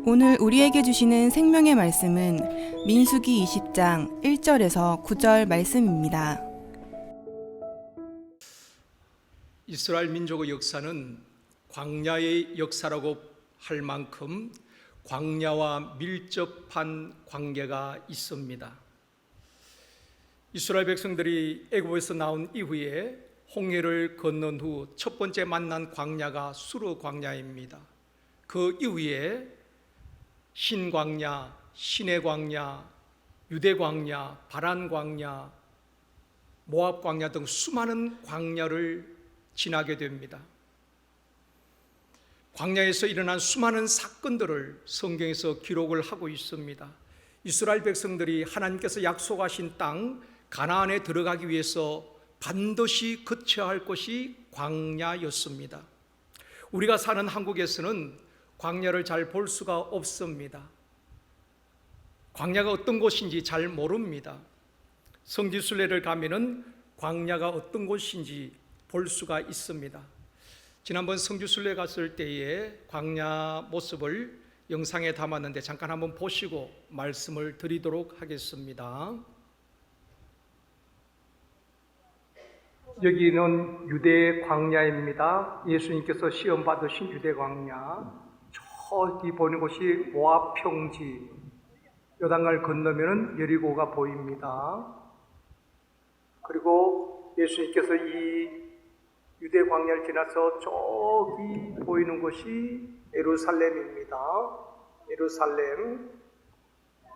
오늘 우리에게 주시는 생명의 말씀은 민수기 20장 1절에서 9절 말씀입니다. 이스라엘 민족의 역사는 광야의 역사라고 할 만큼 광야와 밀접한 관계가 있습니다. 이스라엘 백성들이 애굽에서 나온 이후에 홍해를 건넌 후 첫 번째 만난 광야가 수르 광야입니다. 그 이후에 신광야, 시내 광야, 유대 광야, 바란 광야, 모압 광야 등 수많은 광야를 지나게 됩니다. 광야에서 일어난 수많은 사건들을 성경에서 기록을 하고 있습니다. 이스라엘 백성들이 하나님께서 약속하신 땅 가나안에 들어가기 위해서 반드시 거쳐야 할 곳이 광야였습니다. 우리가 사는 한국에서는 광야를 잘 볼 수가 없습니다. 광야가 어떤 곳인지 잘 모릅니다. 성지순례를 가면은 광야가 어떤 곳인지 볼 수가 있습니다. 지난번 성지순례 갔을 때에 광야 모습을 영상에 담았는데 잠깐 한번 보시고 말씀을 드리도록 하겠습니다. 여기는 유대 광야입니다. 예수님께서 시험 받으신 유대 광야. 저기 보이는 곳이 모압 평지, 요단강을 건너면은 여리고가 보입니다. 그리고 예수님께서 이 유대 광야를 지나서 저기 보이는 곳이 예루살렘입니다. 예루살렘,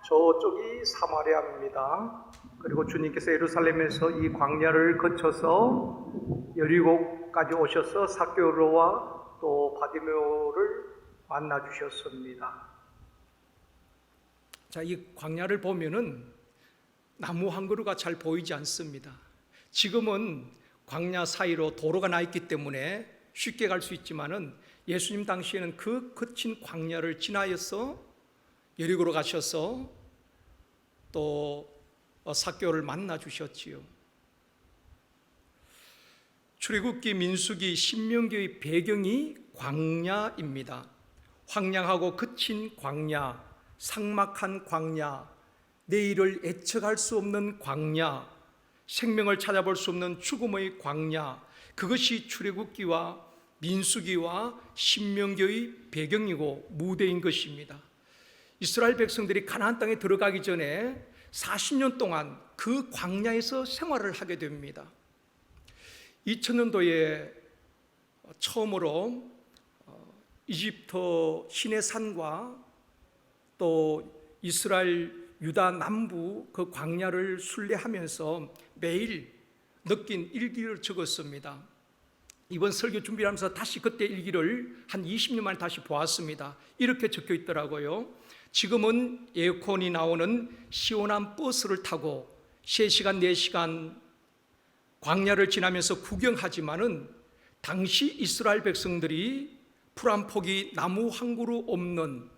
저쪽이 사마리아입니다. 그리고 주님께서 예루살렘에서 이 광야를 거쳐서 여리고까지 오셔서 삭개오로와 또 바디메오를 만나 주셨습니다. 자, 이 광야를 보면은 나무 한 그루가 잘 보이지 않습니다. 지금은 광야 사이로 도로가 나 있기 때문에 쉽게 갈 수 있지만은 예수님 당시에는 그 거친 광야를 지나서 여리고로 가셔서 또 삭개오를 만나 주셨지요. 출애굽기, 민수기, 신명기의 배경이 광야입니다. 황량하고 거친 광야, 삭막한 광야, 내일을 예측할 수 없는 광야, 생명을 찾아볼 수 없는 죽음의 광야, 그것이 출애굽기와 민수기와 신명기의 배경이고 무대인 것입니다. 이스라엘 백성들이 가나안 땅에 들어가기 전에 40년 동안 그 광야에서 생활을 하게 됩니다. 2000년도에 처음으로 이집트 시내산과 또 이스라엘 유다 남부 그 광야를 순례하면서 매일 느낀 일기를 적었습니다. 이번 설교 준비를 하면서 다시 그때 일기를 한 20년 만에 다시 보았습니다. 이렇게 적혀 있더라고요. 지금은 에어컨이 나오는 시원한 버스를 타고 3시간, 4시간 광야를 지나면서 구경하지만은 당시 이스라엘 백성들이 풀 한 폭이 나무 한 그루 없는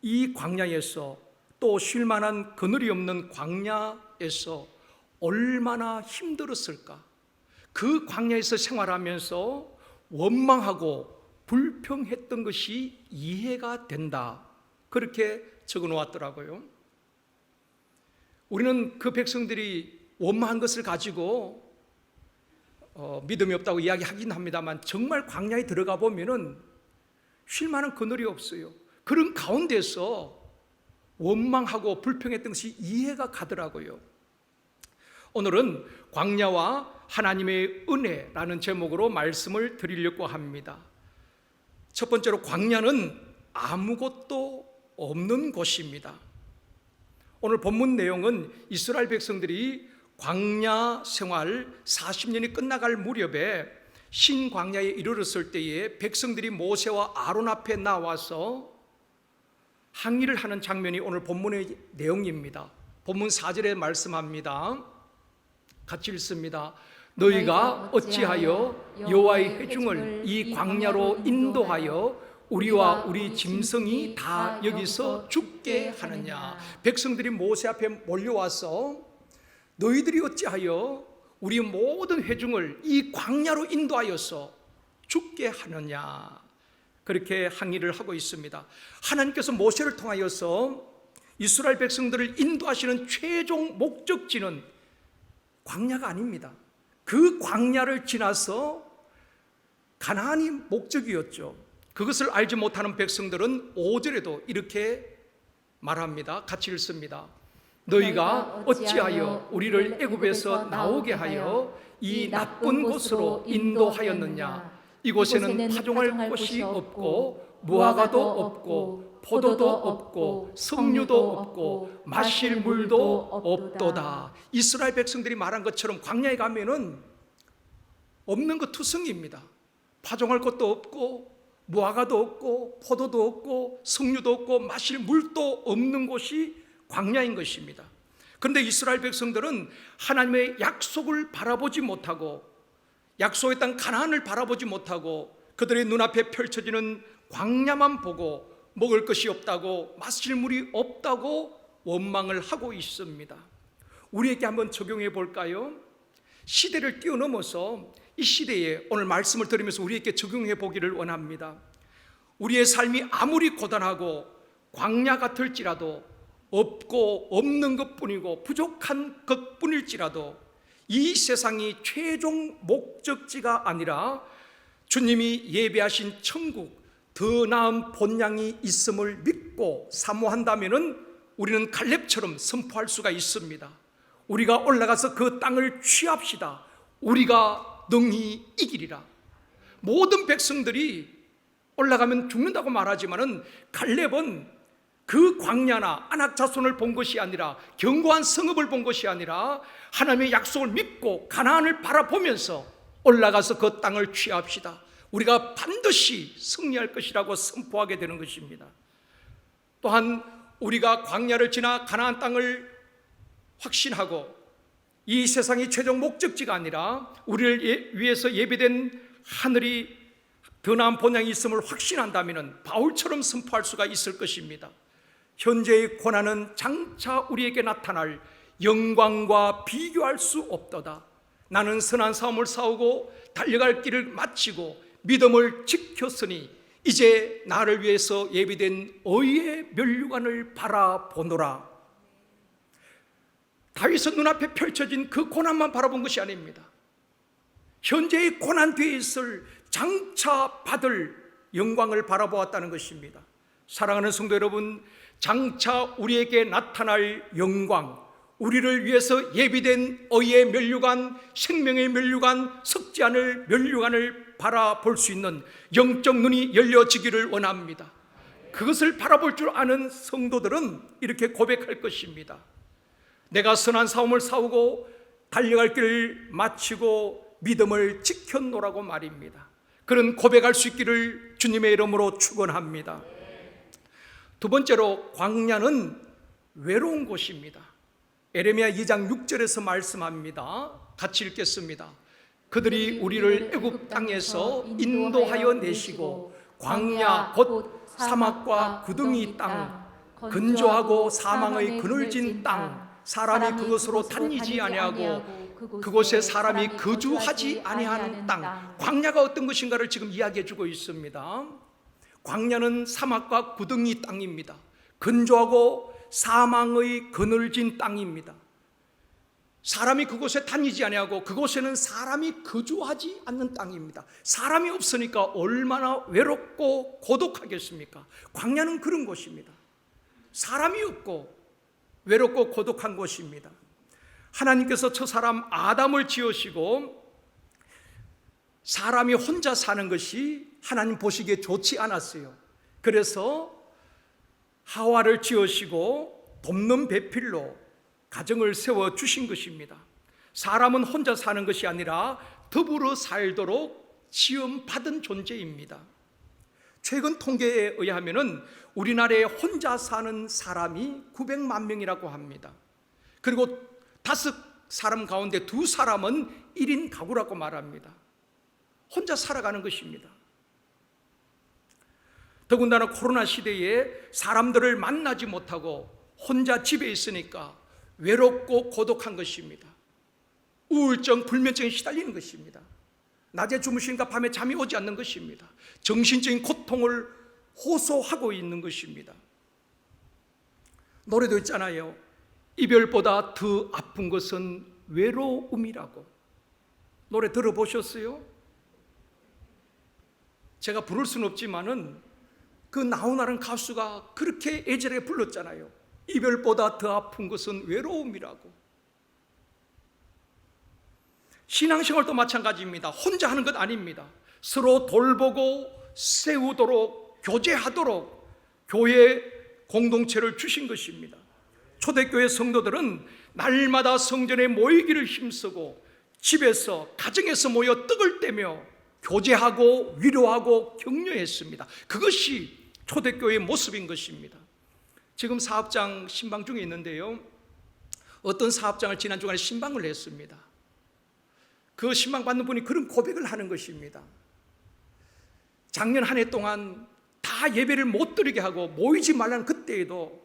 이 광야에서 또 쉴 만한 그늘이 없는 광야에서 얼마나 힘들었을까? 그 광야에서 생활하면서 원망하고 불평했던 것이 이해가 된다. 그렇게 적어 놓았더라고요. 우리는 그 백성들이 원망한 것을 가지고 믿음이 없다고 이야기하긴 합니다만 정말 광야에 들어가 보면은 쉴 만한 그늘이 없어요. 그런 가운데서 원망하고 불평했던 것이 이해가 가더라고요. 오늘은 광야와 하나님의 은혜라는 제목으로 말씀을 드리려고 합니다. 첫 번째로 광야는 아무것도 없는 곳입니다. 오늘 본문 내용은 이스라엘 백성들이 광야 생활 40년이 끝나갈 무렵에 신광야에 이르렀을 때에 백성들이 모세와 아론 앞에 나와서 항의를 하는 장면이 오늘 본문의 내용입니다. 본문 4절에 말씀합니다. 같이 읽습니다. 너희가 어찌하여 여호와의 회중을 이 광야로 인도하여 우리와 우리 짐승이 다 여기서 죽게 하느냐. 백성들이 모세 앞에 몰려와서 너희들이 어찌하여 우리 모든 회중을 이 광야로 인도하여서 죽게 하느냐. 그렇게 항의를 하고 있습니다. 하나님께서 모세를 통하여서 이스라엘 백성들을 인도하시는 최종 목적지는 광야가 아닙니다. 그 광야를 지나서 가나안이 목적이었죠. 그것을 알지 못하는 백성들은 5절에도 이렇게 말합니다. 같이 읽습니다. 너희가 어찌하여 우리를 애굽에서 나오게 하여 이 나쁜 곳으로 인도하였느냐. 이곳에는 파종할 곳이 없고 무화과도 없고 포도도 없고 석류도 없고 마실 물도 없도다. 이스라엘 백성들이 말한 것처럼 광야에 가면은 없는 것 투성이입니다. 파종할 것도 없고 무화과도 없고 포도도 없고 석류도 없고 마실 물도 없는 곳이 광야인 것입니다. 그런데 이스라엘 백성들은 하나님의 약속을 바라보지 못하고 약속의 땅 가나안을 바라보지 못하고 그들의 눈앞에 펼쳐지는 광야만 보고 먹을 것이 없다고 마실 물이 없다고 원망을 하고 있습니다. 우리에게 한번 적용해 볼까요? 시대를 뛰어넘어서 이 시대에 오늘 말씀을 들으면서 우리에게 적용해 보기를 원합니다. 우리의 삶이 아무리 고단하고 광야 같을지라도 없고 없는 것뿐이고 부족한 것뿐일지라도 이 세상이 최종 목적지가 아니라 주님이 예배하신 천국, 더 나은 본향이 있음을 믿고 사모한다면 우리는 갈렙처럼 선포할 수가 있습니다. 우리가 올라가서 그 땅을 취합시다. 우리가 능히 이기리라. 모든 백성들이 올라가면 죽는다고 말하지만은 갈렙은 그 광야나 아낙 자손을 본 것이 아니라 견고한 성읍을 본 것이 아니라 하나님의 약속을 믿고 가나안을 바라보면서 올라가서 그 땅을 취합시다. 우리가 반드시 승리할 것이라고 선포하게 되는 것입니다. 또한 우리가 광야를 지나 가나안 땅을 확신하고 이 세상이 최종 목적지가 아니라 우리를 위해서 예비된 하늘이 더 나은 본향이 있음을 확신한다면 바울처럼 선포할 수가 있을 것입니다. 현재의 고난은 장차 우리에게 나타날 영광과 비교할 수 없도다. 나는 선한 싸움을 싸우고 달려갈 길을 마치고 믿음을 지켰으니 이제 나를 위해서 예비된 의의 면류관을 바라보노라. 다윗은 눈앞에 펼쳐진 그 고난만 바라본 것이 아닙니다. 현재의 고난 뒤에 있을 장차 받을 영광을 바라보았다는 것입니다. 사랑하는 성도 여러분, 장차 우리에게 나타날 영광, 우리를 위해서 예비된 의의 면류관, 생명의 면류관, 썩지 않을 면류관을 바라볼 수 있는 영적 눈이 열려지기를 원합니다. 그것을 바라볼 줄 아는 성도들은 이렇게 고백할 것입니다. 내가 선한 싸움을 싸우고 달려갈 길을 마치고 믿음을 지켰노라고 말입니다. 그런 고백할 수 있기를 주님의 이름으로 축원합니다. 두 번째로 광야는 외로운 곳입니다. 에레미야 2장 6절에서 말씀합니다. 같이 읽겠습니다. 그들이 우리를 애굽 땅에서 인도하여 내시고 광야 곧 사막과 구덩이 땅, 건조하고 사망의 그늘진 땅, 사람이 그것으로 다니지 아니하고 그곳에 사람이 거주하지 아니하는 땅. 광야가 어떤 것인가를 지금 이야기해 주고 있습니다. 광야는 사막과 구덩이 땅입니다. 건조하고 사망의 그늘진 땅입니다. 사람이 그곳에 다니지 아니하고 그곳에는 사람이 거주하지 않는 땅입니다. 사람이 없으니까 얼마나 외롭고 고독하겠습니까? 광야는 그런 곳입니다. 사람이 없고 외롭고 고독한 곳입니다. 하나님께서 첫 사람 아담을 지으시고 사람이 혼자 사는 것이 하나님 보시기에 좋지 않았어요. 그래서 하와를 지으시고 돕는 배필로 가정을 세워주신 것입니다. 사람은 혼자 사는 것이 아니라 더불어 살도록 지음받은 존재입니다. 최근 통계에 의하면 우리나라에 혼자 사는 사람이 900만 명이라고 합니다. 그리고 5사람 가운데 2사람은 1인 가구라고 말합니다. 혼자 살아가는 것입니다. 더군다나 코로나 시대에 사람들을 만나지 못하고 혼자 집에 있으니까 외롭고 고독한 것입니다. 우울증, 불면증에 시달리는 것입니다. 낮에 주무시니까 밤에 잠이 오지 않는 것입니다. 정신적인 고통을 호소하고 있는 것입니다. 노래도 있잖아요. 이별보다 더 아픈 것은 외로움이라고. 노래 들어보셨어요? 제가 부를 수는 없지만은 그 나훈아라는 가수가 그렇게 애절하게 불렀잖아요. 이별보다 더 아픈 것은 외로움이라고. 신앙생활도 마찬가지입니다. 혼자 하는 것 아닙니다. 서로 돌보고 세우도록, 교제하도록 교회 공동체를 주신 것입니다. 초대교회 성도들은 날마다 성전에 모이기를 힘쓰고 집에서, 가정에서 모여 떡을 떼며 교제하고 위로하고 격려했습니다. 그것이 초대교회의 모습인 것입니다. 지금 사업장 신방 중에 있는데요, 어떤 사업장을 지난 주간에 신방을 했습니다. 그 신방 받는 분이 그런 고백을 하는 것입니다. 작년 한 해 동안 다 예배를 못 드리게 하고 모이지 말라는 그때에도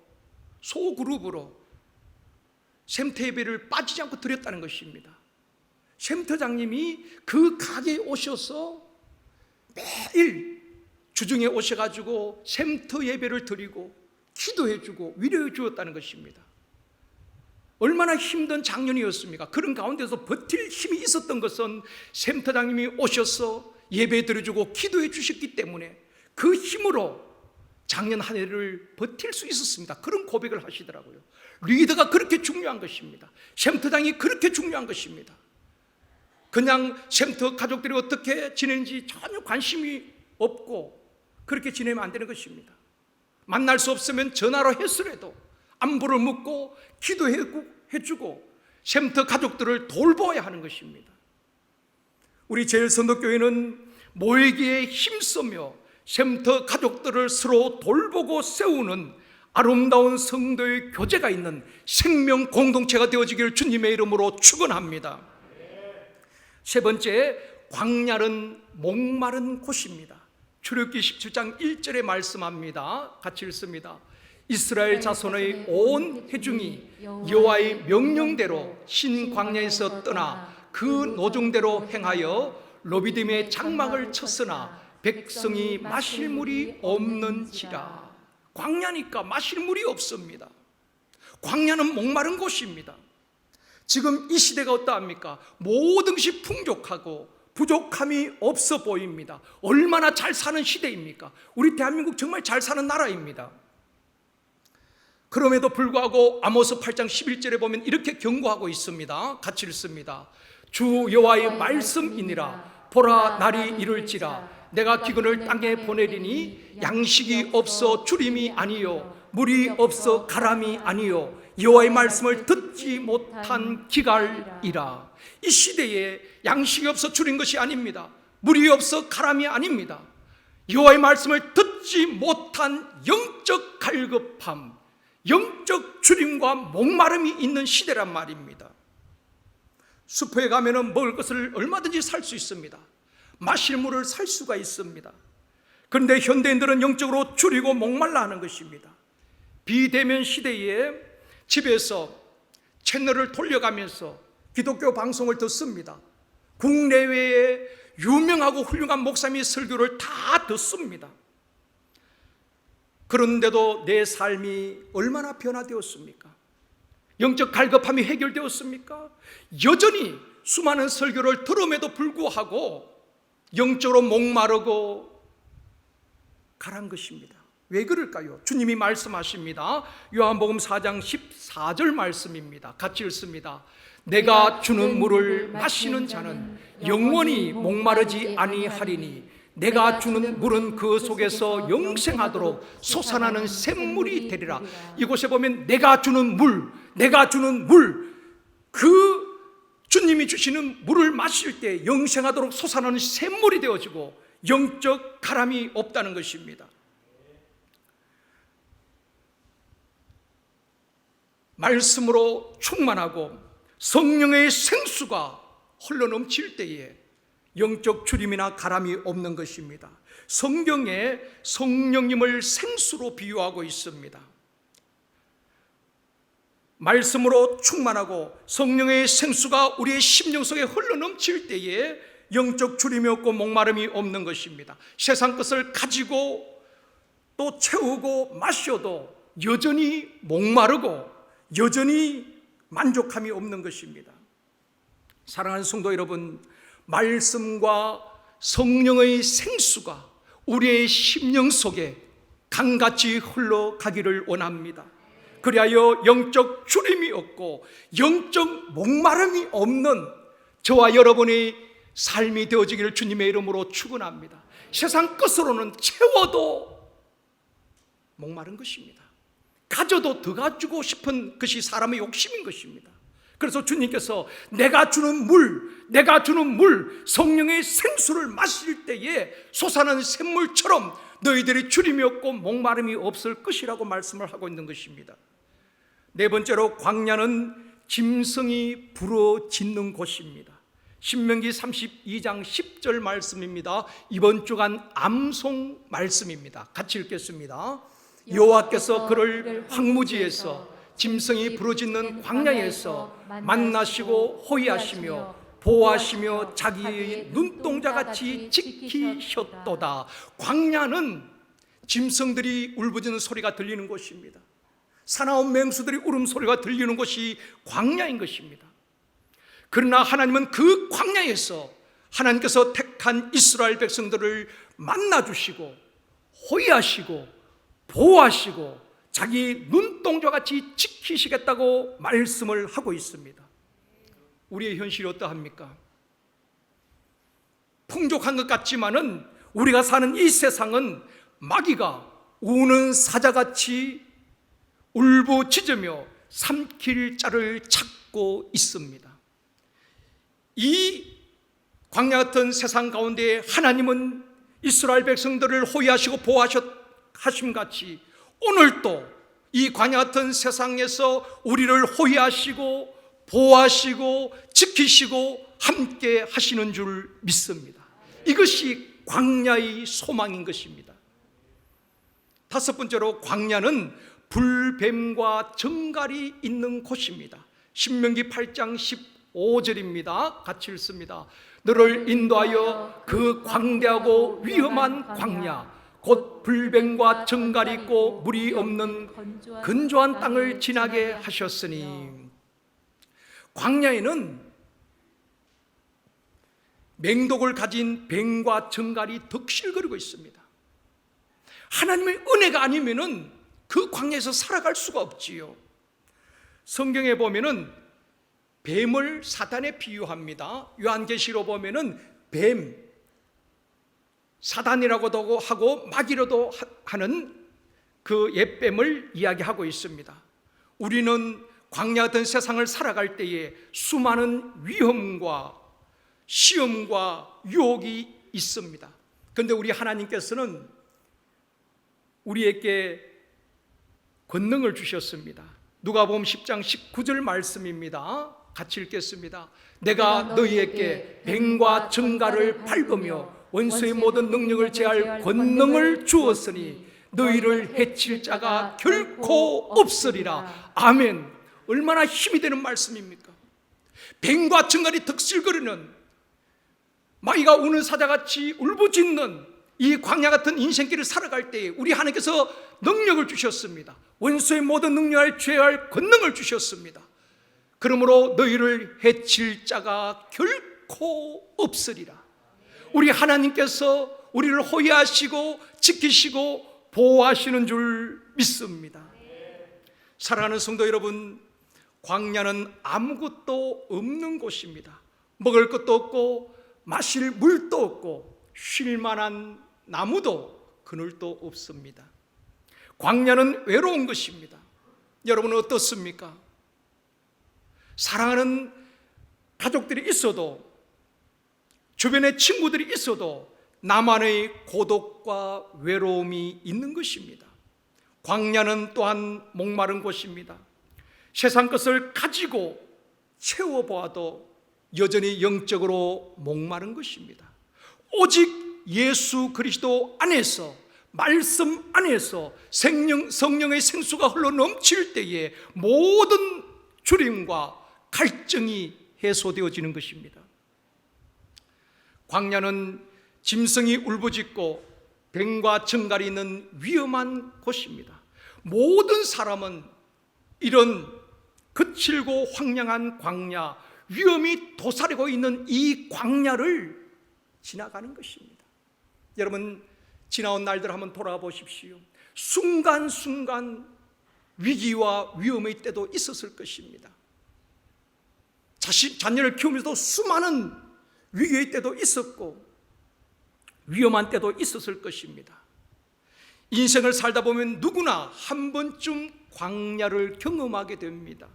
소그룹으로 샘터 예배를 빠지지 않고 드렸다는 것입니다. 샘터장님이 그 가게에 오셔서 매일 주중에 오셔가지고 샘터 예배를 드리고 기도해 주고 위로해 주었다는 것입니다. 얼마나 힘든 작년이었습니까? 그런 가운데서 버틸 힘이 있었던 것은 샘터장님이 오셔서 예배 드려주고 기도해 주셨기 때문에 그 힘으로 작년 한 해를 버틸 수 있었습니다. 그런 고백을 하시더라고요. 리더가 그렇게 중요한 것입니다. 샘터장이 그렇게 중요한 것입니다. 그냥 샘터 가족들이 어떻게 지내는지 전혀 관심이 없고 그렇게 지내면 안 되는 것입니다. 만날 수 없으면 전화로 했으라도 안부를 묻고 기도해주고 샘터 가족들을 돌보아야 하는 것입니다. 우리 제일선도교회는 모이기에 힘쓰며 샘터 가족들을 서로 돌보고 세우는 아름다운 성도의 교제가 있는 생명 공동체가 되어지기를 주님의 이름으로 축원합니다. 세 번째, 광야는 목마른 곳입니다. 출애굽기 17장 1절에 말씀합니다. 같이 읽습니다. 이스라엘 자손의 온 회중이 여호와의 명령대로 신 광야에서 떠나 그 노정대로 행하여 로비딤의 장막을 쳤으나 백성이 마실 물이 없는지라. 광야니까 마실 물이 없습니다. 광야는 목마른 곳입니다. 지금 이 시대가 어떠합니까? 모든 것이 풍족하고 부족함이 없어 보입니다. 얼마나 잘 사는 시대입니까? 우리 대한민국 정말 잘 사는 나라입니다. 그럼에도 불구하고 아모스 8장 11절에 보면 이렇게 경고하고 있습니다. 같이 읽습니다. 주 여호와의 말씀이니라. 보라, 날이 이를지라. 내가 기근을 땅에 보내리니 양식이 없어 주림이 아니요 물이 없어 가람이 아니요 여호와의 말씀을 듣지 못한 기갈이라. 이 시대에 양식이 없어 줄인 것이 아닙니다. 물이 없어 가람이 아닙니다. 여호와의 말씀을 듣지 못한 영적 갈급함, 영적 주림과 목마름이 있는 시대란 말입니다. 숲에 가면은 먹을 것을 얼마든지 살 수 있습니다. 마실 물을 살 수가 있습니다. 그런데 현대인들은 영적으로 줄이고 목말라 하는 것입니다. 비대면 시대에 집에서 채널을 돌려가면서 기독교 방송을 듣습니다. 국내외에 유명하고 훌륭한 목사님의 설교를 다 듣습니다. 그런데도 내 삶이 얼마나 변화되었습니까? 영적 갈급함이 해결되었습니까? 여전히 수많은 설교를 들음에도 불구하고 영적으로 목마르고 가란 것입니다. 왜 그럴까요? 주님이 말씀하십니다. 요한복음 4장 14절 말씀입니다. 같이 읽습니다. 내가 주는 물을 마시는 자는 영원히 목마르지 아니하리니 내가 주는 물은 그 속에서 영생하도록 솟아나는 샘물이 되리라. 이곳에 보면 내가 주는 물, 그 주님이 주시는 물을 마실 때 영생하도록 솟아나는 샘물이 되어지고 영적 가람이 없다는 것입니다. 말씀으로 충만하고 성령의 생수가 흘러넘칠 때에 영적 주림이나 가람이 없는 것입니다. 성경에 성령님을 생수로 비유하고 있습니다. 말씀으로 충만하고 성령의 생수가 우리의 심령 속에 흘러넘칠 때에 영적 주림이 없고 목마름이 없는 것입니다. 세상 것을 가지고 또 채우고 마셔도 여전히 목마르고 여전히 만족함이 없는 것입니다. 사랑하는 성도 여러분, 말씀과 성령의 생수가 우리의 심령 속에 강같이 흘러가기를 원합니다. 그리하여 영적 주림이 없고 영적 목마름이 없는 저와 여러분의 삶이 되어지기를 주님의 이름으로 축원합니다. 세상 것으로는 채워도 목마른 것입니다. 가져도 더 가지고 싶은 것이 사람의 욕심인 것입니다. 그래서 주님께서 내가 주는 물, 성령의 생수를 마실 때에 솟아나는 샘물처럼 너희들이 주림이 없고 목마름이 없을 것이라고 말씀을 하고 있는 것입니다. 네 번째로, 광야는 짐승이 부러짖는 곳입니다. 신명기 32장 10절 말씀입니다. 이번 주간 암송 말씀입니다. 같이 읽겠습니다. 여호와께서 그를 황무지에서 짐승이 부러짖는 광야에서 만나시고 호위하시며 보호하시며 자기의 눈동자같이 지키셨도다. 광야는 짐승들이 울부짖는 소리가 들리는 곳입니다. 사나운 맹수들이 울음소리가 들리는 곳이 광야인 것입니다. 그러나 하나님은 그 광야에서 하나님께서 택한 이스라엘 백성들을 만나주시고 호위하시고 보호하시고 자기 눈동자같이 지키시겠다고 말씀을 하고 있습니다. 우리의 현실이 어떠합니까? 풍족한 것 같지만은 우리가 사는 이 세상은 마귀가 우는 사자같이 울부짖으며 삼킬 자를 찾고 있습니다. 이 광야 같은 세상 가운데 하나님은 이스라엘 백성들을 호위하시고 보호하심같이 오늘도 이 광야 같은 세상에서 우리를 호위하시고 보호하시고 지키시고 함께 하시는 줄 믿습니다. 이것이 광야의 소망인 것입니다. 다섯 번째로, 광야는 불뱀과 정갈이 있는 곳입니다. 신명기 8장 15절입니다. 같이 읽습니다. 너를 인도하여 그 광대하고 위험한 광야 곧 불뱀과 정갈이 있고 물이 없는 건조한 땅을 지나게 하셨으니, 광야에는 맹독을 가진 뱀과 정갈이 덕실거리고 있습니다. 하나님의 은혜가 아니면은 그 광야에서 살아갈 수가 없지요. 성경에 보면은 뱀을 사단에 비유합니다. 요한계시로 보면은 뱀, 사단이라고도 하고 마귀로도 하는 그 옛뱀을 이야기하고 있습니다. 우리는 광야 같은 세상을 살아갈 때에 수많은 위험과 시험과 유혹이 있습니다. 그런데 우리 하나님께서는 우리에게 권능을 주셨습니다. 누가복음 10장 19절 말씀입니다. 같이 읽겠습니다. 내가 너희에게 뱀과 정갈을 밟으며 원수의 모든 능력을 제할 권능을 주었으니 너희를 해칠 자가 결코 없으리라. 아멘. 얼마나 힘이 되는 말씀입니까? 뱀과 정갈이 덕실거리는, 마귀가 우는 사자같이 울부짖는 이 광야 같은 인생길을 살아갈 때에 우리 하나님께서 능력을 주셨습니다. 원수의 모든 능력을 제할 권능을 주셨습니다. 그러므로 너희를 해칠 자가 결코 없으리라. 우리 하나님께서 우리를 호위하시고 지키시고 보호하시는 줄 믿습니다. 사랑하는 성도 여러분, 광야는 아무것도 없는 곳입니다. 먹을 것도 없고 마실 물도 없고 쉴 만한 나무도 그늘도 없습니다. 광야는 외로운 것입니다. 여러분은 어떻습니까? 사랑하는 가족들이 있어도, 주변에 친구들이 있어도 나만의 고독과 외로움이 있는 것입니다. 광야는 또한 목마른 곳입니다. 세상 것을 가지고 채워보아도 여전히 영적으로 목마른 것입니다. 오직 예수 그리스도 안에서, 말씀 안에서 성령의 생수가 흘러 넘칠 때에 모든 주림과 갈증이 해소되어지는 것입니다. 광야는 짐승이 울부짖고 뱀과 정갈이 있는 위험한 곳입니다. 모든 사람은 이런 거칠고 황량한 광야, 위험이 도사리고 있는 이 광야를 지나가는 것입니다. 여러분, 지나온 날들 한번 돌아가 보십시오. 순간순간 위기와 위험의 때도 있었을 것입니다. 자녀를 키우면서도 수많은 위기의 때도 있었고 위험한 때도 있었을 것입니다. 인생을 살다 보면 누구나 한 번쯤 광야를 경험하게 됩니다.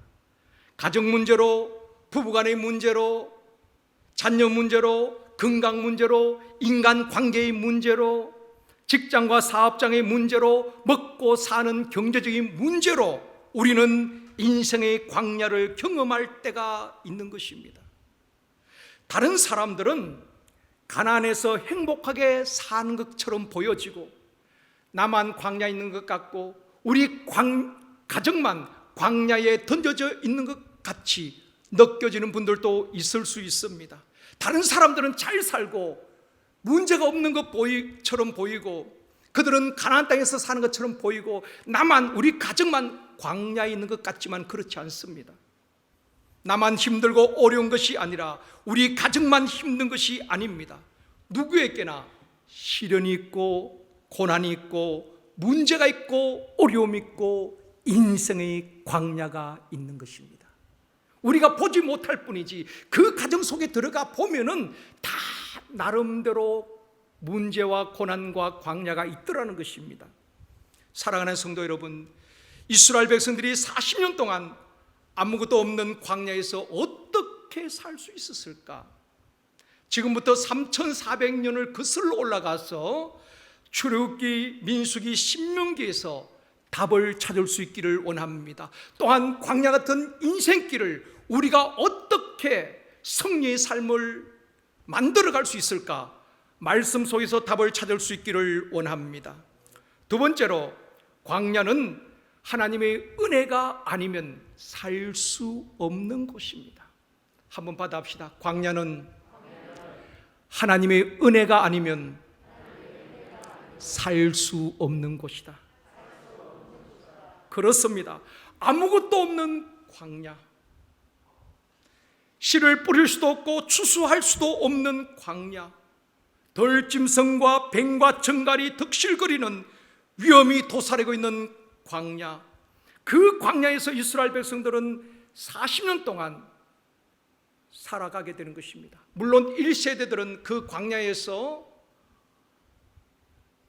가정 문제로, 부부간의 문제로, 자녀 문제로, 건강 문제로, 인간 관계의 문제로, 직장과 사업장의 문제로, 먹고 사는 경제적인 문제로 우리는 인생의 광야를 경험할 때가 있는 것입니다. 다른 사람들은 가난해서 행복하게 사는 것처럼 보여지고 나만 광야에 있는 것 같고 우리 가정만 광야에 던져져 있는 것 같이 느껴지는 분들도 있을 수 있습니다. 다른 사람들은 잘 살고 문제가 없는 것처럼 보이고 그들은 가나안 땅에서 사는 것처럼 보이고 나만, 우리 가정만 광야에 있는 것 같지만 그렇지 않습니다. 나만 힘들고 어려운 것이 아니라 우리 가정만 힘든 것이 아닙니다. 누구에게나 시련이 있고 고난이 있고 문제가 있고 어려움이 있고 인생의 광야가 있는 것입니다. 우리가 보지 못할 뿐이지 그 가정 속에 들어가 보면은 다 나름대로 문제와 고난과 광야가 있더라는 것입니다. 사랑하는 성도 여러분, 이스라엘 백성들이 40년 동안 아무것도 없는 광야에서 어떻게 살 수 있었을까? 지금부터 3400년을 거슬러 올라가서 출애굽기, 민수기, 신명기에서 답을 찾을 수 있기를 원합니다. 또한 광야 같은 인생길을 우리가 어떻게 승리의 삶을 만들어갈 수 있을까? 말씀 속에서 답을 찾을 수 있기를 원합니다. 두 번째로, 광야는 하나님의 은혜가 아니면 살 수 없는 곳입니다. 한번 받아봅시다. 광야는 하나님의 은혜가 아니면 살 수 없는 곳이다. 그렇습니다. 아무것도 없는 광야, 씨를 뿌릴 수도 없고 추수할 수도 없는 광야, 들짐승과 뱀과 정갈이 득실거리는 위험이 도사리고 있는 광야, 그 광야에서 이스라엘 백성들은 40년 동안 살아가게 되는 것입니다. 물론 1세대들은 그 광야에서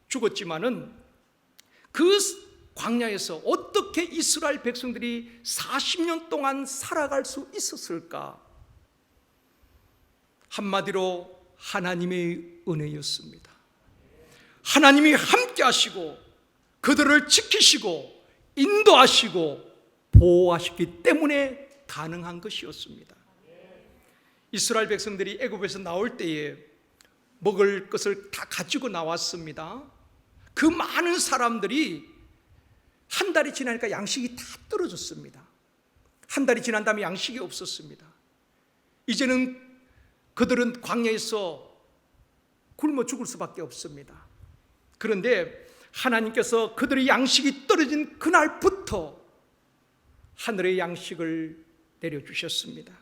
죽었지만은 그 광야에서 어떻게 이스라엘 백성들이 40년 동안 살아갈 수 있었을까? 한마디로 하나님의 은혜였습니다. 하나님이 함께 하시고 그들을 지키시고 인도하시고 보호하셨기 때문에 가능한 것이었습니다. 이스라엘 백성들이 애굽에서 나올 때에 먹을 것을 다 가지고 나왔습니다. 그 많은 사람들이 한 달이 지나니까 양식이 다 떨어졌습니다. 한 달이 지난 다음에 양식이 없었습니다. 이제는 그들은 광야에서 굶어 죽을 수밖에 없습니다. 그런데 하나님께서 그들의 양식이 떨어진 그날부터 하늘의 양식을 내려주셨습니다.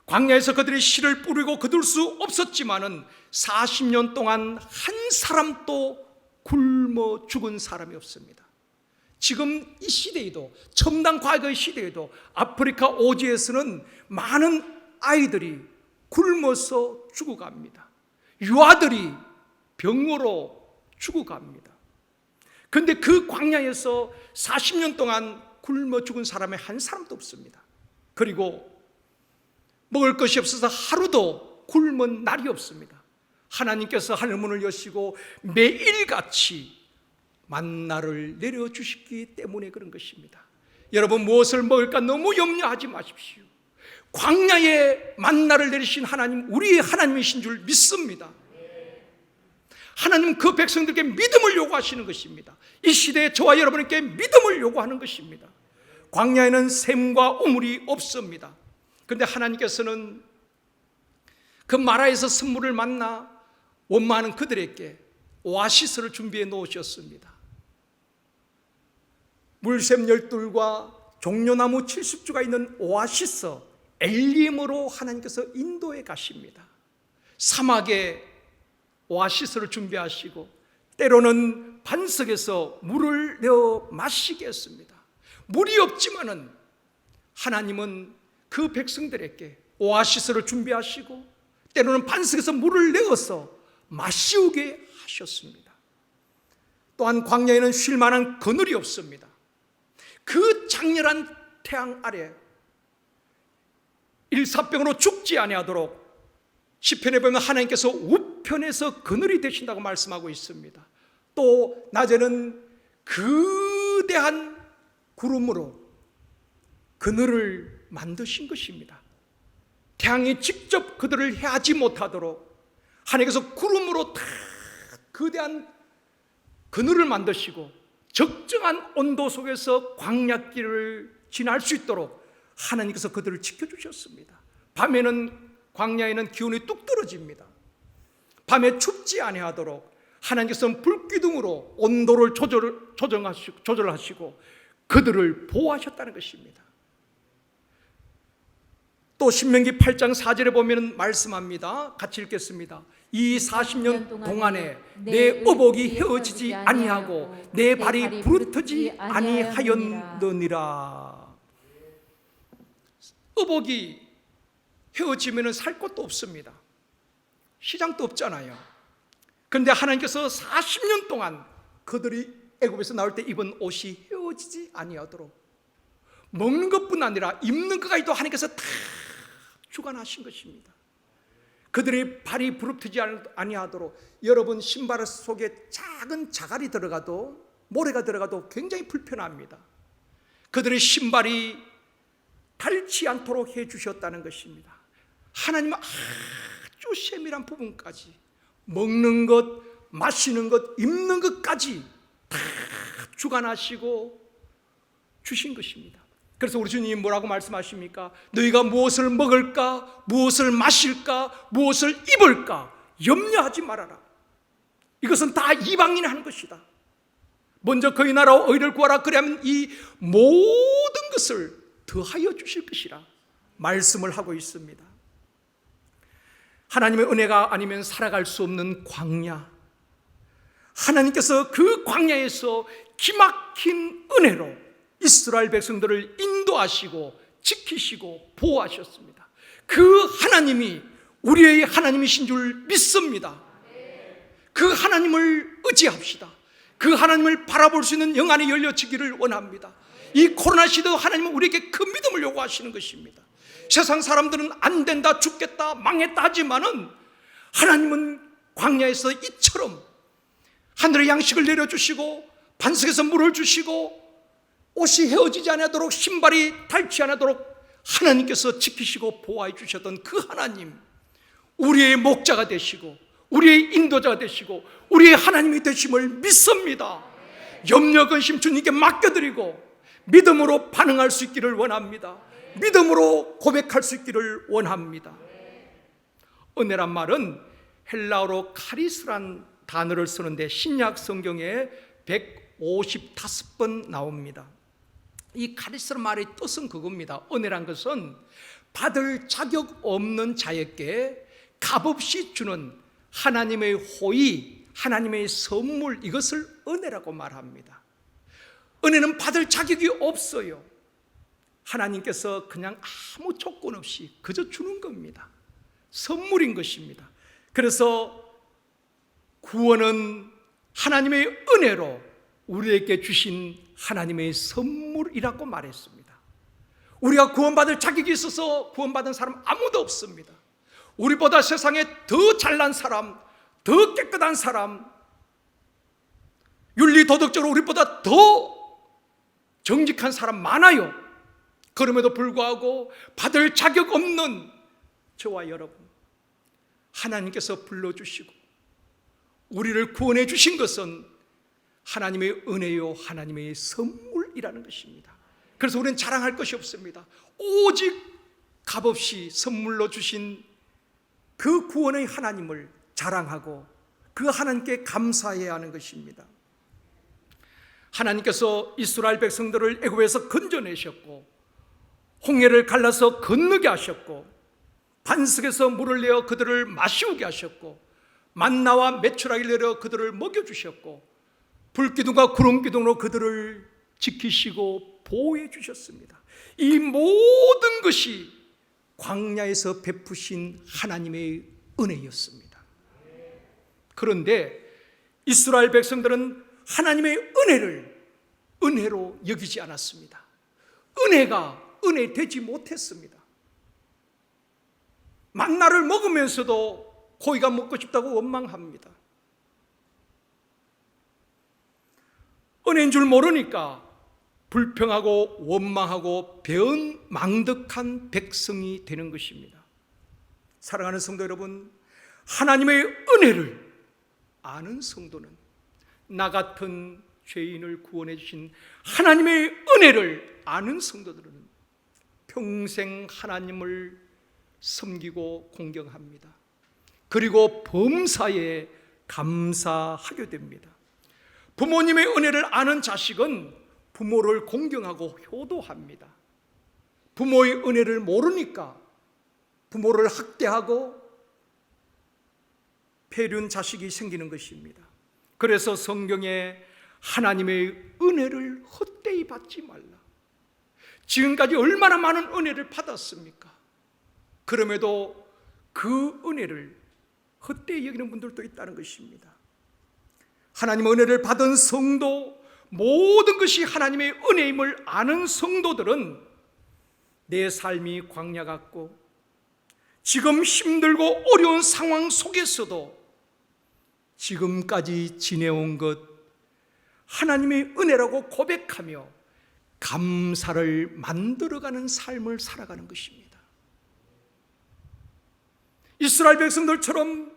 광야에서 그들이 씨를 뿌리고 거둘 수 없었지만은 40년 동안 한 사람도 굶어 죽은 사람이 없습니다. 지금 이 시대에도, 첨단 과거의 시대에도 아프리카 오지에서는 많은 아이들이 굶어서 죽어갑니다. 유아들이 병으로 죽어갑니다. 그런데 그 광야에서 40년 동안 굶어 죽은 사람이 한 사람도 없습니다. 그리고 먹을 것이 없어서 하루도 굶은 날이 없습니다. 하나님께서 하늘문을 여시고 매일같이 만나를 내려주시기 때문에 그런 것입니다. 여러분, 무엇을 먹을까 너무 염려하지 마십시오. 광야에 만나를 내리신 하나님, 우리의 하나님이신 줄 믿습니다. 하나님은 그 백성들에게 믿음을 요구하시는 것입니다. 이 시대에 저와 여러분에게 믿음을 요구하는 것입니다. 광야에는 샘과 우물이 없습니다. 그런데 하나님께서는 그 마라에서 선물을 만나 원망하는 그들에게 오아시스를 준비해 놓으셨습니다. 물샘 12과 종려나무 70주가 있는 오아시스 엘림으로 하나님께서 인도해 가십니다. 사막에 오아시스를 준비하시고 때로는 반석에서 물을 내어 마시게 했습니다. 물이 없지만은 하나님은 그 백성들에게 오아시스를 준비하시고 때로는 반석에서 물을 내어서 마시우게 하셨습니다. 또한 광야에는 쉴 만한 그늘이 없습니다. 그 장렬한 태양 아래 일사병으로 죽지 아니하도록 시편에 보면 하나님께서 우편에서 그늘이 되신다고 말씀하고 있습니다. 또 낮에는 거대한 구름으로 그늘을 만드신 것입니다. 태양이 직접 그들을 해하지 못하도록 하나님께서 구름으로 다 거대한 그늘을 만드시고 적정한 온도 속에서 광야길을 지날 수 있도록 하나님께서 그들을 지켜주셨습니다. 밤에는 광야에는 기온이 뚝 떨어집니다. 밤에 춥지 아니하도록 하나님께서는 불기둥으로 온도를 조절하시고 그들을 보호하셨다는 것입니다. 또 신명기 8장 4절에 보면 말씀합니다. 같이 읽겠습니다. 이 40년 동안에 내 의복이 헤어지지 아니하고 내 발이 부르트지 아니하였느니라. 의복이 헤어지면 살 곳도 없습니다. 시장도 없잖아요. 그런데 하나님께서 40년 동안 그들이 애굽에서 나올 때 입은 옷이 헤어지지 아니하도록 먹는 것뿐 아니라 입는 것까지도 하나님께서 다 주관하신 것입니다. 그들의 발이 부릅뜨지 아니하도록 여러분 신발 속에 작은 자갈이 들어가도 모래가 들어가도 굉장히 불편합니다. 그들의 신발이 닳지 않도록 해주셨다는 것입니다. 하나님은 아주 세밀한 부분까지 먹는 것, 마시는 것, 입는 것까지 다 주관하시고 주신 것입니다. 그래서 우리 주님이 뭐라고 말씀하십니까? 너희가 무엇을 먹을까, 무엇을 마실까, 무엇을 입을까 염려하지 말아라. 이것은 다 이방인이 하는 것이다. 먼저 그의 나라와 의를 구하라. 그러면 이 모든 것을 더하여 주실 것이라 말씀을 하고 있습니다. 하나님의 은혜가 아니면 살아갈 수 없는 광야, 하나님께서 그 광야에서 기막힌 은혜로 이스라엘 백성들을 인도하시고 지키시고 보호하셨습니다. 그 하나님이 우리의 하나님이신 줄 믿습니다. 그 하나님을 의지합시다. 그 하나님을 바라볼 수 있는 영안이 열려지기를 원합니다. 이 코로나 시대 하나님은 우리에게 그 믿음을 요구하시는 것입니다. 세상 사람들은 안 된다, 죽겠다, 망했다 하지만은 하나님은 광야에서 이처럼 하늘의 양식을 내려주시고 반석에서 물을 주시고 옷이 헤어지지 않도록 신발이 닳지 않도록 하나님께서 지키시고 보호해 주셨던 그 하나님, 우리의 목자가 되시고 우리의 인도자가 되시고 우리의 하나님이 되심을 믿습니다. 염려 근심 주님께 맡겨드리고 믿음으로 반응할 수 있기를 원합니다. 믿음으로 고백할 수 있기를 원합니다. 은혜란 말은 헬라어로 카리스란 단어를 쓰는데 신약 성경에 155번 나옵니다. 이 카리스란 말의 뜻은 그겁니다. 은혜란 것은 받을 자격 없는 자에게 값없이 주는 하나님의 호의, 하나님의 선물, 이것을 은혜라고 말합니다. 은혜는 받을 자격이 없어요. 하나님께서 그냥 아무 조건 없이 그저 주는 겁니다. 선물인 것입니다. 그래서 구원은 하나님의 은혜로 우리에게 주신 하나님의 선물이라고 말했습니다. 우리가 구원받을 자격이 있어서 구원받은 사람 아무도 없습니다. 우리보다 세상에 더 잘난 사람, 더 깨끗한 사람, 윤리 도덕적으로 우리보다 더 정직한 사람 많아요. 그럼에도 불구하고 받을 자격 없는 저와 여러분, 하나님께서 불러주시고 우리를 구원해 주신 것은 하나님의 은혜요, 하나님의 선물이라는 것입니다. 그래서 우리는 자랑할 것이 없습니다. 오직 값없이 선물로 주신 그 구원의 하나님을 자랑하고 그 하나님께 감사해야 하는 것입니다. 하나님께서 이스라엘 백성들을 애굽에서 건져내셨고 홍해를 갈라서 건너게 하셨고 반석에서 물을 내어 그들을 마시우게 하셨고 만나와 메추라기를 내려 그들을 먹여주셨고 불기둥과 구름기둥으로 그들을 지키시고 보호해 주셨습니다. 이 모든 것이 광야에서 베푸신 하나님의 은혜였습니다. 그런데 이스라엘 백성들은 하나님의 은혜를 은혜로 여기지 않았습니다. 은혜가 은혜 되지 못했습니다. 만나를 먹으면서도 고기가 먹고 싶다고 원망합니다. 은혜인 줄 모르니까 불평하고 원망하고 배은망덕한 백성이 되는 것입니다. 사랑하는 성도 여러분, 하나님의 은혜를 아는 성도는 나 같은 죄인을 구원해 주신 하나님의 은혜를 아는 성도들은 평생 하나님을 섬기고 공경합니다. 그리고 범사에 감사하게 됩니다. 부모님의 은혜를 아는 자식은 부모를 공경하고 효도합니다. 부모의 은혜를 모르니까 부모를 학대하고 폐륜 자식이 생기는 것입니다. 그래서 성경에 하나님의 은혜를 헛되이 받지 말라. 지금까지 얼마나 많은 은혜를 받았습니까? 그럼에도 그 은혜를 헛되이 여기는 분들도 있다는 것입니다. 하나님의 은혜를 받은 성도, 모든 것이 하나님의 은혜임을 아는 성도들은 내 삶이 광야 같고 지금 힘들고 어려운 상황 속에서도 지금까지 지내온 것 하나님의 은혜라고 고백하며 감사를 만들어가는 삶을 살아가는 것입니다. 이스라엘 백성들처럼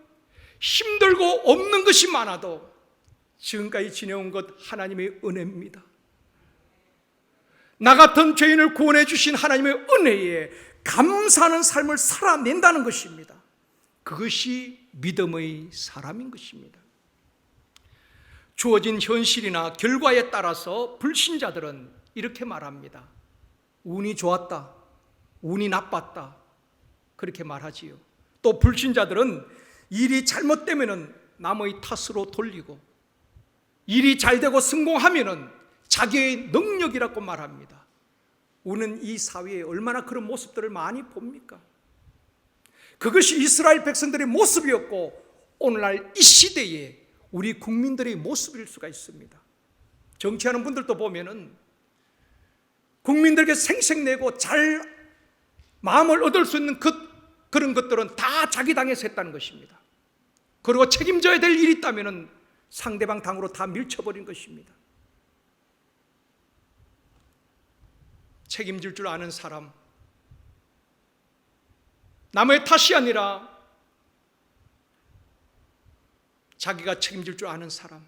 힘들고 없는 것이 많아도 지금까지 지내온 것 하나님의 은혜입니다. 나 같은 죄인을 구원해 주신 하나님의 은혜에 감사하는 삶을 살아낸다는 것입니다. 그것이 믿음의 사람인 것입니다. 주어진 현실이나 결과에 따라서 불신자들은 이렇게 말합니다. 운이 좋았다, 운이 나빴다, 그렇게 말하지요. 또 불신자들은 일이 잘못되면 남의 탓으로 돌리고 일이 잘 되고 성공하면 자기의 능력이라고 말합니다. 우리는 이 사회에 얼마나 그런 모습들을 많이 봅니까? 그것이 이스라엘 백성들의 모습이었고 오늘날 이 시대에 우리 국민들의 모습일 수가 있습니다. 정치하는 분들도 보면은 국민들에게 생색내고 잘 마음을 얻을 수 있는 그런 것들은 다 자기 당에서 했다는 것입니다. 그리고 책임져야 될 일이 있다면 상대방 당으로 다 밀쳐버린 것입니다. 책임질 줄 아는 사람, 남의 탓이 아니라 자기가 책임질 줄 아는 사람,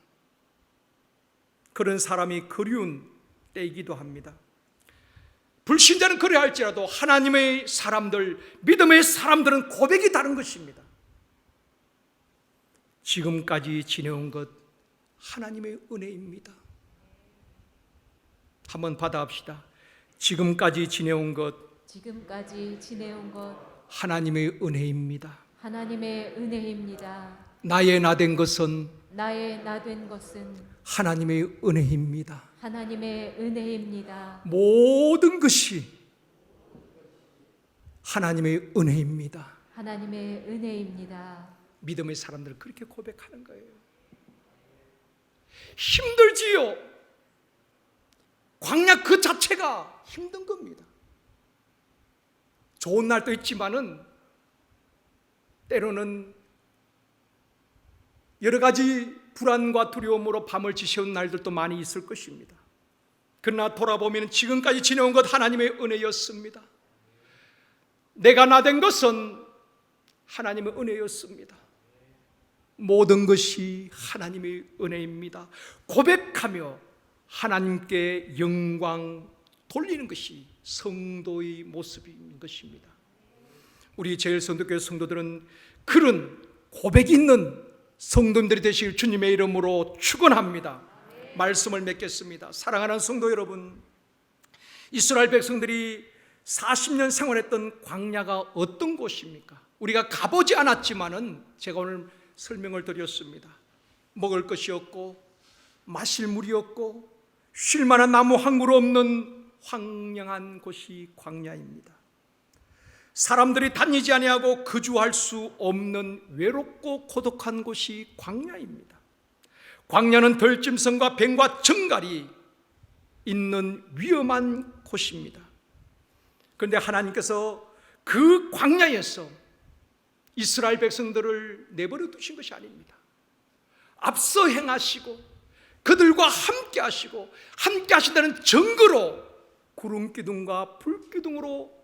그런 사람이 그리운 때이기도 합니다. 불신자는 그래 할지라도 하나님의 사람들, 믿음의 사람들은 고백이 다른 것입니다. 지금까지 지내온 것 하나님의 은혜입니다. 한번 받아합시다. 지금까지 지내온 것 하나님의 은혜입니다. 하나님의 은혜입니다. 나의 나된 것은 하나님의 은혜입니다. 하나님의 은혜입니다. 모든 것이 하나님의 은혜입니다. 하나님의 은혜입니다. 믿음의 사람들은 그렇게 고백하는 거예요. 힘들지요. 광야 그 자체가 힘든 겁니다. 좋은 날도 있지만은 때로는 여러 가지 불안과 두려움으로 밤을 지새운 날들도 많이 있을 것입니다. 그러나 돌아보면 지금까지 지내온 것 하나님의 은혜였습니다. 내가 나된 것은 하나님의 은혜였습니다. 모든 것이 하나님의 은혜입니다. 고백하며 하나님께 영광 돌리는 것이 성도의 모습인 것입니다. 우리 제일성도교회 성도들은 그런 고백이 있는 성도님들이 되시길 주님의 이름으로 축원합니다. 말씀을 맺겠습니다. 사랑하는 성도 여러분, 이스라엘 백성들이 40년 생활했던 광야가 어떤 곳입니까? 우리가 가보지 않았지만은 제가 오늘 설명을 드렸습니다. 먹을 것이 없고 마실 물이 없고 쉴 만한 나무 한 그루 없는 황량한 곳이 광야입니다. 사람들이 다니지 아니하고 거주할 수 없는 외롭고 고독한 곳이 광야입니다. 광야는 들짐승과 뱀과 정갈이 있는 위험한 곳입니다. 그런데 하나님께서 그 광야에서 이스라엘 백성들을 내버려 두신 것이 아닙니다. 앞서 행하시고 그들과 함께 하시고 함께 하신다는 증거로 구름기둥과 불기둥으로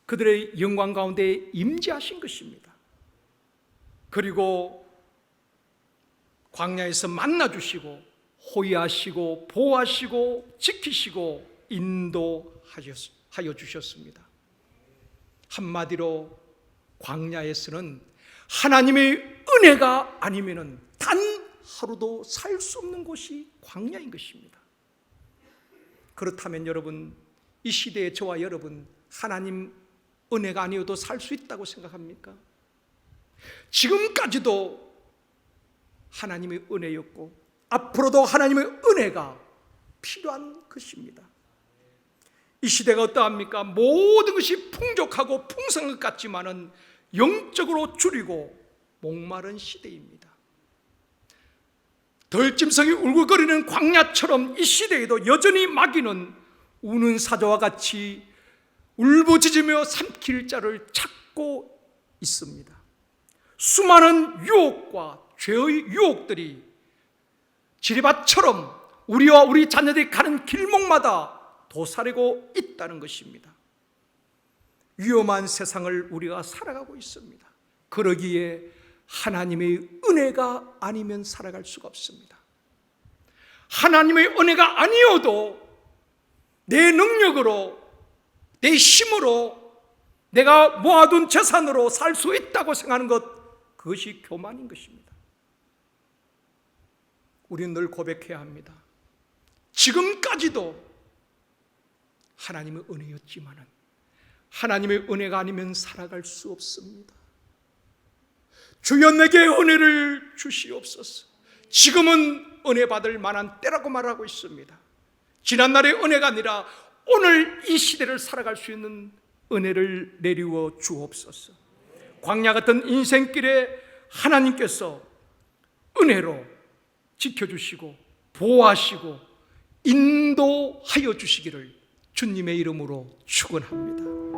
그들의 영광 가운데 임재하신 것입니다. 그리고 광야에서 만나주시고 호위하시고 보호하시고 지키시고 인도하여 주셨습니다. 한마디로 광야에서는 하나님의 은혜가 아니면은 단 하루도 살 수 없는 곳이 광야인 것입니다. 그렇다면 여러분, 이 시대의 저와 여러분, 하나님 은혜가 아니어도 살 수 있다고 생각합니까? 지금까지도 하나님의 은혜였고 앞으로도 하나님의 은혜가 필요한 것입니다. 이 시대가 어떠합니까? 모든 것이 풍족하고 풍성한 것 같지만은 영적으로 줄이고 목마른 시대입니다. 들짐승이 울고거리는 광야처럼 이 시대에도 여전히 마귀는 우는 사자와 같이 울부짖으며 삼킬 자를 찾고 있습니다. 수많은 유혹과 죄의 유혹들이 지리밭처럼 우리와 우리 자녀들이 가는 길목마다 도사리고 있다는 것입니다. 위험한 세상을 우리가 살아가고 있습니다. 그러기에 하나님의 은혜가 아니면 살아갈 수가 없습니다. 하나님의 은혜가 아니어도 내 능력으로, 내 힘으로, 내가 모아둔 재산으로 살 수 있다고 생각하는 것, 그것이 교만인 것입니다. 우리는 늘 고백해야 합니다. 지금까지도 하나님의 은혜였지만은 하나님의 은혜가 아니면 살아갈 수 없습니다. 주여 내게 은혜를 주시옵소서. 지금은 은혜 받을 만한 때라고 말하고 있습니다. 지난날의 은혜가 아니라 오늘 이 시대를 살아갈 수 있는 은혜를 내리워 주옵소서. 광야 같은 인생길에 하나님께서 은혜로 지켜주시고 보호하시고 인도하여 주시기를 주님의 이름으로 축원합니다.